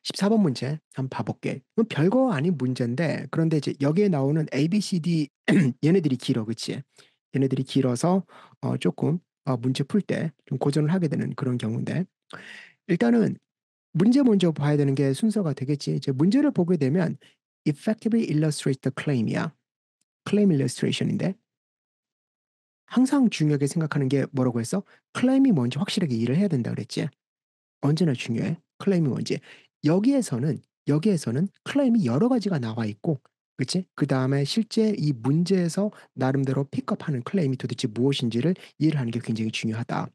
14번 문제 한번 봐볼게. 이건 별거 아닌 문제인데 그런데 이제 여기에 나오는 A, B, C, D 얘네들이 길어, 그치? 얘네들이 길어서 조금 문제 풀 때 좀 고전을 하게 되는 그런 경우인데 일단은 문제 먼저 봐야 되는 게 순서가 되겠지. 이제 문제를 보게 되면 effectively illustrate the claim이야. claim illustration인데 항상 중요하게 생각하는 게 뭐라고 했어? claim이 뭔지 확실하게 이해를 해야 된다 그랬지. 언제나 중요해. 클레임이 뭔지. 여기에서는 클레임이 여러 가지가 나와 있고, 그치? 그 다음에 실제 이 문제에서 나름대로 픽업하는 클레임이 도대체 무엇인지를 이해를 하는 게 굉장히 중요하다.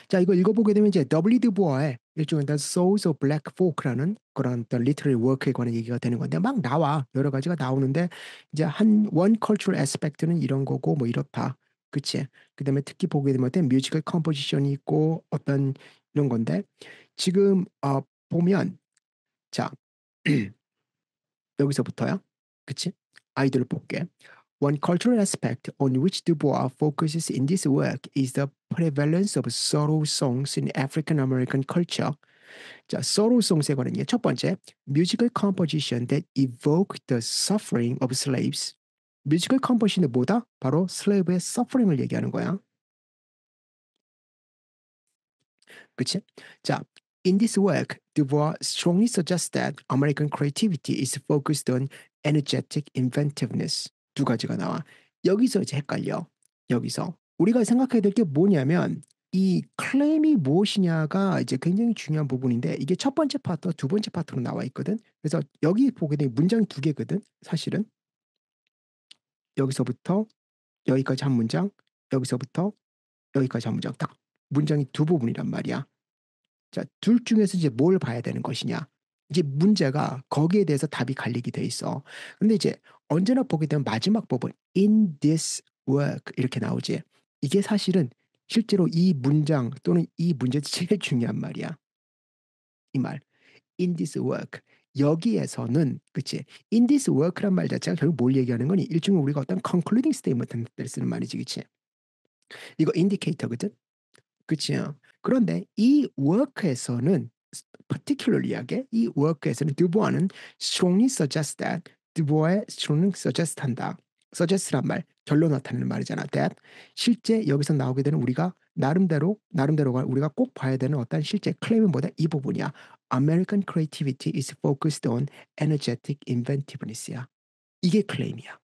자, 이거 읽어보게 되면 이제 W. 드보아의 일종의 The Souls of Black Folk라는 그런 어떤 literary work에 관한 얘기가 되는 건데 막 나와. 여러 가지가 나오는데 이제 한 one cultural aspect는 이런 거고 뭐 이렇다. 그치? 그 다음에 특히 보게 되면 어떤 뮤지컬 컴포지션이 있고 어떤 이런 건데 지금 보면 자 여기서부터야. 그치? 아이들을 볼게. One cultural aspect on which Du Bois focuses in this work is the prevalence of sorrow songs in African American culture. 자, sorrow songs에 관한 게 첫 번째, musical composition that evoke the suffering of slaves. 뮤지컬 컴포지션이 뭐다? 바로 슬레이브의 suffering을 얘기하는 거야. 그치? 자, in this work, Du Bois strongly suggests that American creativity is focused on energetic inventiveness. 두 가지가 나와. 여기서 이제 헷갈려. 여기서. 우리가 생각해야 될 게 뭐냐면 이 클레임이 무엇이냐가 이제 굉장히 중요한 부분인데 이게 첫 번째 파트, 두 번째 파트로 나와 있거든. 그래서 여기 보게 되면 문장 두 개거든. 사실은. 여기서부터 여기까지 한 문장, 여기서부터 여기까지 한 문장. 딱 문장이 두 부분이란 말이야. 자, 둘 중에서 이제 뭘 봐야 되는 것이냐. 이제 문제가 거기에 대해서 답이 갈리게 돼 있어. 근데 이제 언제나 보게 되면 마지막 부분 in this work 이렇게 나오지. 이게 사실은 실제로 이 문장 또는 이 문제에서 제일 중요한 말이야. 이 말. in this work. 여기에서는 그치? in this work란 말 자체가 결국 뭘 얘기하는 거니? 일종의 우리가 어떤 concluding statement을 쓰는 말이지, 그치? 이거 indicator거든. 그치요. 그런데 이 work에서는 particularly하게 이 work에서는 드보아는 strongly suggest that 드보아의 strongly suggest 한다. suggest란 말 결론 나타내는 말이잖아. that 실제 여기서 나오게 되는 우리가 나름대로가 우리가 꼭 봐야 되는 어떤 실제 클레임은 뭐다? 이 부분이야. American creativity is focused on energetic inventiveness야. 이게 클레임이야.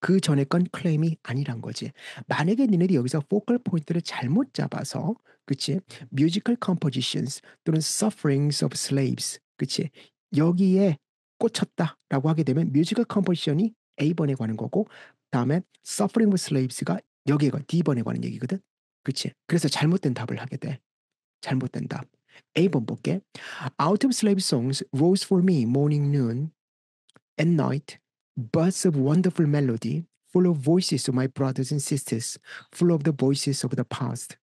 그 전에 건 클레임이 아니란 거지. 만약에 니네들이 여기서 포컬 포인트를 잘못 잡아서 그치? 뮤지컬 컴포지션스 또는 sufferings of slaves 그치? 여기에 꽂혔다라고 하게 되면 뮤지컬 컴포지션이 A번에 관한 거고 다음에 suffering of slaves가 여기에 D번에 관한 얘기거든. 그치? 그래서 잘못된 답을 하게 돼. 잘못된 답. A번 볼게. Out of slave songs rose for me morning noon at night, bursts of wonderful melody, full of voices of my brothers and sisters, full of the voices of the past.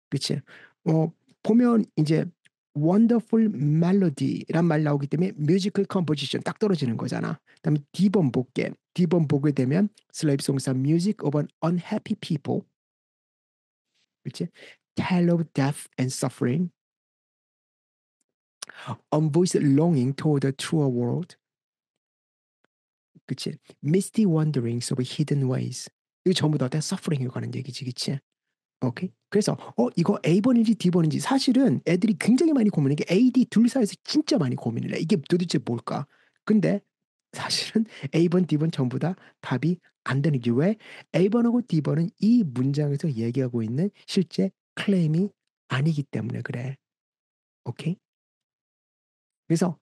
그치? 보면 이제 wonderful melody란 말 나오기 때문에 musical composition 딱 떨어지는 거잖아. 그다음에 D번 볼게. D번 보게 되면 slave songs are music of an unhappy people. 그치? Tale of death and suffering, unvoiced longing toward a truer world. 그치? Misty wanderings of hidden ways. 이거 전부 다 suffering에 관한 얘기지, 그치? 오케이. 그래서 이거 A번인지 D번인지 사실은 애들이 굉장히 많이 고민해. 이게 A, D 둘 사이에서 진짜 많이 고민을 해. 이게 도대체 뭘까? 근데 사실은 A번, D번 전부 다 답이 안 되는 게 왜? A번하고 D번은 이 문장에서 얘기하고 있는 실제 클레임이 아니기 때문에 그래. 오케이? 그래서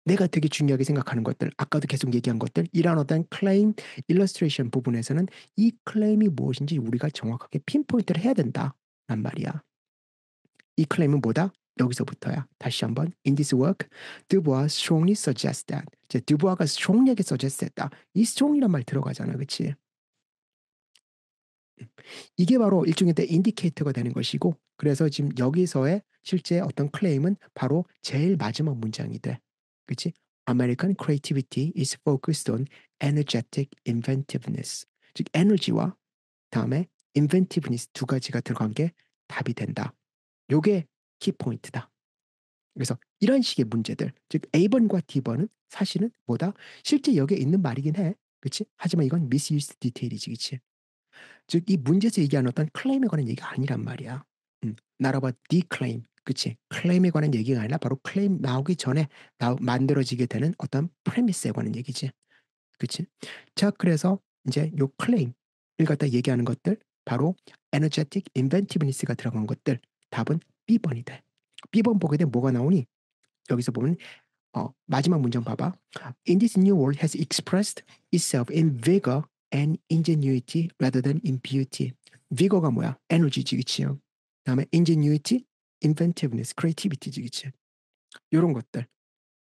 내가 되게 중요하게 생각하는 것들, 아까도 계속 얘기한 것들, 이러한 어떤 클레임 일러스트레이션 부분에서는 이 클레임이 무엇인지 우리가 정확하게 핀포인트를 해야 된다란 말이야. 이 클레임은 뭐다? 여기서부터야. 다시 한번. In this work, Dubois strongly suggests that. 이제 드보아가 strongly하게 suggest했다. 이 strong이란 말 들어가잖아. 그치? 이게 바로 일종의 인디케이터가 되는 것이고 그래서 지금 여기서의 실제 어떤 클레임은 바로 제일 마지막 문장이 돼. 그치? American creativity is focused on energetic inventiveness. 즉 에너지와 다음에 inventiveness 두 가지가 들어간 게 답이 된다. 요게 키포인트다. 그래서 이런 식의 문제들, 즉 A번과 D번은 사실은 뭐다? 실제 여기에 있는 말이긴 해. 그치? 하지만 이건 misused detail이지, 그치? 즉 이 문제에서 얘기하는 어떤 클레임에 관한 얘기가 아니란 말이야. not about the claim. 그치? 클레임에 관한 얘기가 아니라 바로 클레임 나오기 전에 만들어지게 되는 어떤 프레미스에 관한 얘기지. 그치? 자, 그래서 이제 요 클레임을 갖다 얘기하는 것들, 바로 energetic inventiveness가 들어간 것들, 답은 B번이 돼. B번 보게 되면 뭐가 나오니? 여기서 보면 마지막 문장 봐봐. In this new world has expressed itself in vigor and ingenuity rather than in beauty. vigor가 뭐야? 에너지지, 그치요? 다음에 ingenuity, inventiveness, creativity지, 그치? 요런 것들.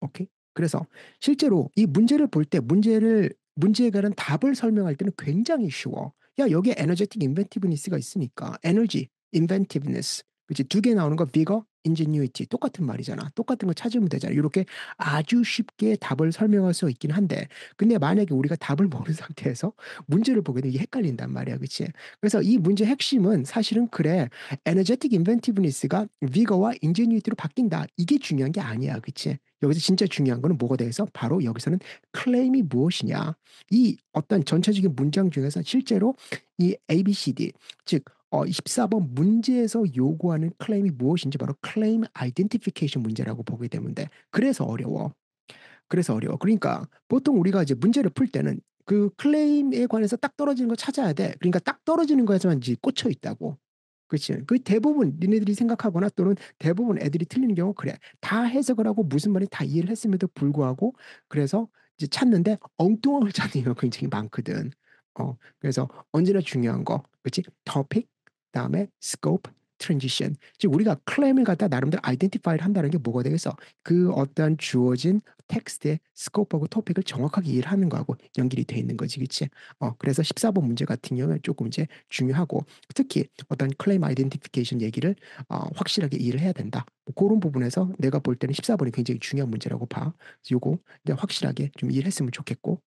오케이? 그래서 실제로 이 문제를 볼 때 문제에 관한 답을 설명할 때는 굉장히 쉬워. 야, 여기에 energetic inventiveness가 있으니까 energy, inventiveness. 그치? 두 개 나오는 거 vigor, ingenuity. 똑같은 말이잖아. 똑같은 거 찾으면 되잖아. 이렇게 아주 쉽게 답을 설명할 수 있긴 한데, 근데 만약에 우리가 답을 모르는 상태에서 문제를 보게 되면 이게 헷갈린단 말이야. 그치? 그래서 이 문제 핵심은 사실은 그래. energetic inventiveness가 vigor와 ingenuity로 바뀐다. 이게 중요한 게 아니야. 그치? 여기서 진짜 중요한 거는 뭐가 돼서 바로 여기서는 클레임이 무엇이냐. 이 어떤 전체적인 문장 중에서 실제로 이 ABCD, 즉 14번 문제에서 요구하는 클레임이 무엇인지 바로 클레임 아이덴티피케이션 문제라고 보게 되는데, 그래서 어려워. 그래서 어려워. 그러니까 보통 우리가 이제 문제를 풀 때는 그 클레임에 관해서 딱 떨어지는 거 찾아야 돼. 그러니까 딱 떨어지는 거에서만 이제 꽂혀 있다고. 그렇지. 그 대부분 니네들이 생각하거나 또는 대부분 애들이 틀리는 경우 그래. 다 해석을 하고 무슨 말인지 다 이해를 했음에도 불구하고 그래서 이제 찾는데 엉뚱한 걸 찾는 경우가 굉장히 많거든. 그래서 언제나 중요한 거, 그렇지? topic, 그다음에 scope, transition. 즉 우리가 클레임을 갖다 나름대로 아이덴티파이를 한다는 게 뭐가 되겠어? 그 어떤 주어진 텍스트의 스코프하고 토픽을 정확하게 이해를 하는 거하고 연결이 돼 있는 거지, 그치? 그래서 14번 문제 같은 경우에 조금 이제 중요하고, 특히 어떤 클레임 아이덴티피케이션 얘기를 확실하게 이해를 해야 된다. 뭐 그런 부분에서 내가 볼 때는 14번이 굉장히 중요한 문제라고 봐. 그래서 요거 확실하게 좀 이해를 했으면 좋겠고,